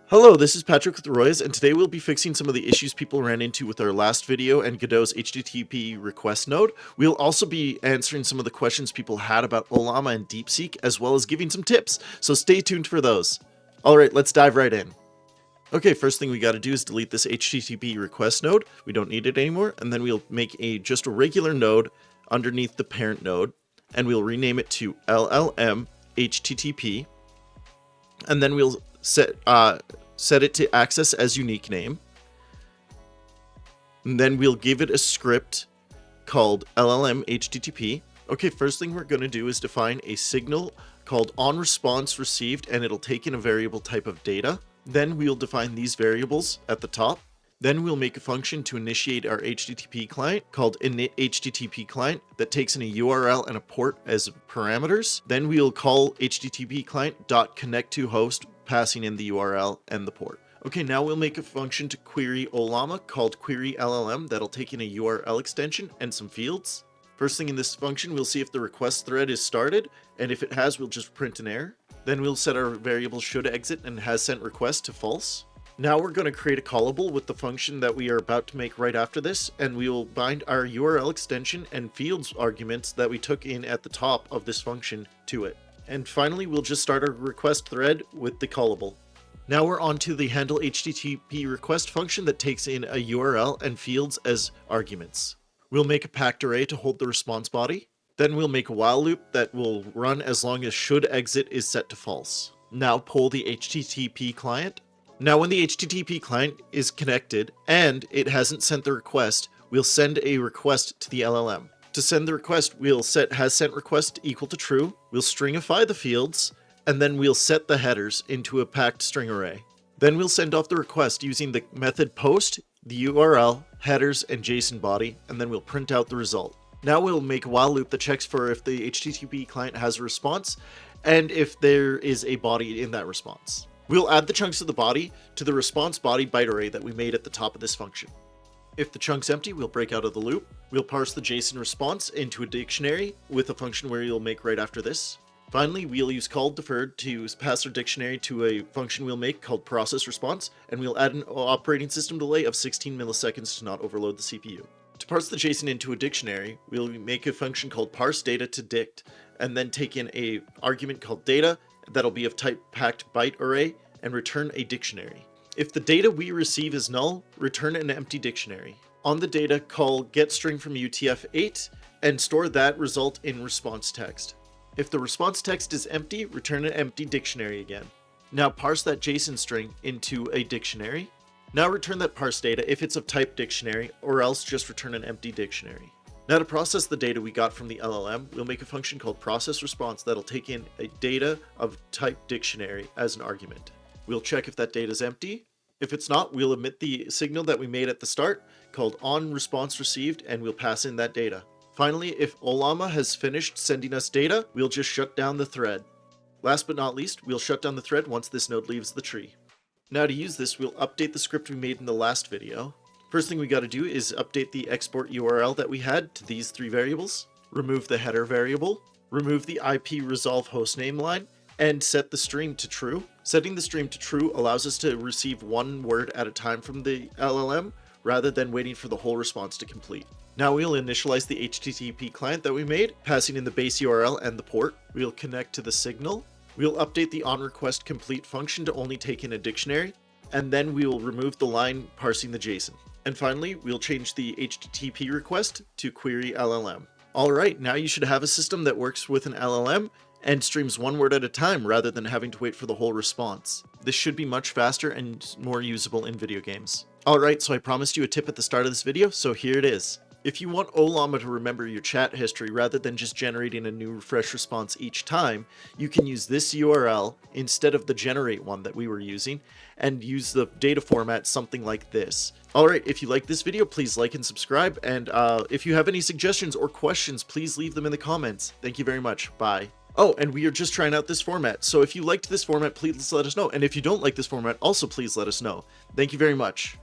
Hello, this is Patrick with Roy's, and today we'll be fixing some of the issues people ran into with our last video and Godot's HTTP request node. We'll also be answering some of the questions people had about Ollama and DeepSeek, as well as giving some tips, so stay tuned for those. Alright, let's dive right in. Okay, first thing we gotta do is delete this HTTP request node. We don't need it anymore, and then we'll make just a regular node underneath the parent node, and we'll rename it to LLM HTTP, and then we'll set it to access as unique name. And then we'll give it a script called LLM HTTP. Okay, first thing we're going to do is define a signal called onResponseReceived, and it'll take in a variable type of data. Then we'll define these variables at the top. Then we'll make a function to initiate our HTTP client called init HTTP client that takes in a URL and a port as parameters. Then we'll call HTTP client.connectToHost, passing in the URL and the port. Okay, now we'll make a function to query Ollama called queryLLM that'll take in a URL extension and some fields. First thing in this function, we'll see if the request thread is started, and if it has, we'll just print an error. Then we'll set our variable shouldExit and hasSentRequest to false. Now we're going to create a callable with the function that we are about to make right after this, and we will bind our URL extension and fields arguments that we took in at the top of this function to it. And finally, we'll just start our request thread with the callable. Now we're on to the handle HTTP request function that takes in a URL and fields as arguments. We'll make a packed array to hold the response body. Then we'll make a while loop that will run as long as shouldExit is set to false. Now poll the HTTP client. Now when the HTTP client is connected and it hasn't sent the request, we'll send a request to the LLM. To send the request, we'll set hasSentRequest equal to true, we'll stringify the fields, and then we'll set the headers into a packed string array. Then we'll send off the request using the method post, the URL, headers, and JSON body, and then we'll print out the result. Now we'll make a while loop that checks for if the HTTP client has a response, and if there is a body in that response. We'll add the chunks of the body to the response body byte array that we made at the top of this function. If the chunk's empty, we'll break out of the loop. We'll parse the JSON response into a dictionary with a function where you'll make right after this. Finally, we'll use call deferred to pass our dictionary to a function we'll make called process response, and we'll add an operating system delay of 16 milliseconds to not overload the CPU. To parse the JSON into a dictionary, we'll make a function called parse data to dict, and then take in a argument called data that'll be of type packed byte array and return a dictionary. If the data we receive is null, return an empty dictionary. On the data, call getString from UTF-8 and store that result in response text. If the response text is empty, return an empty dictionary again. Now parse that JSON string into a dictionary. Now return that parse data if it's of type dictionary, or else just return an empty dictionary. Now to process the data we got from the LLM, we'll make a function called processResponse that'll take in a data of type dictionary as an argument. We'll check if that data is empty. If it's not, we'll emit the signal that we made at the start called onResponseReceived, and we'll pass in that data. Finally, if Ollama has finished sending us data, we'll just shut down the thread. Last but not least, we'll shut down the thread once this node leaves the tree. Now to use this, we'll update the script we made in the last video. First thing we got to do is update the export URL that we had to these three variables, remove the header variable, remove the IP resolve hostname line, and set the stream to true. Setting the stream to true allows us to receive one word at a time from the LLM rather than waiting for the whole response to complete. Now we'll initialize the HTTP client that we made, passing in the base URL and the port. We'll connect to the signal. We'll update the onRequestComplete function to only take in a dictionary, and then we will remove the line parsing the JSON. And finally, we'll change the HTTP request to queryLLM. Alright, now you should have a system that works with an LLM and streams one word at a time rather than having to wait for the whole response. This should be much faster and more usable in video games. Alright, so I promised you a tip at the start of this video, so here it is. If you want Ollama to remember your chat history rather than just generating a new refresh response each time, you can use this URL instead of the generate one that we were using, and use the data format something like this. Alright, if you like this video, please like and subscribe, and if you have any suggestions or questions, please leave them in the comments. Thank you very much. Bye. Oh, and we are just trying out this format, so if you liked this format, please let us know, and if you don't like this format, also please let us know. Thank you very much.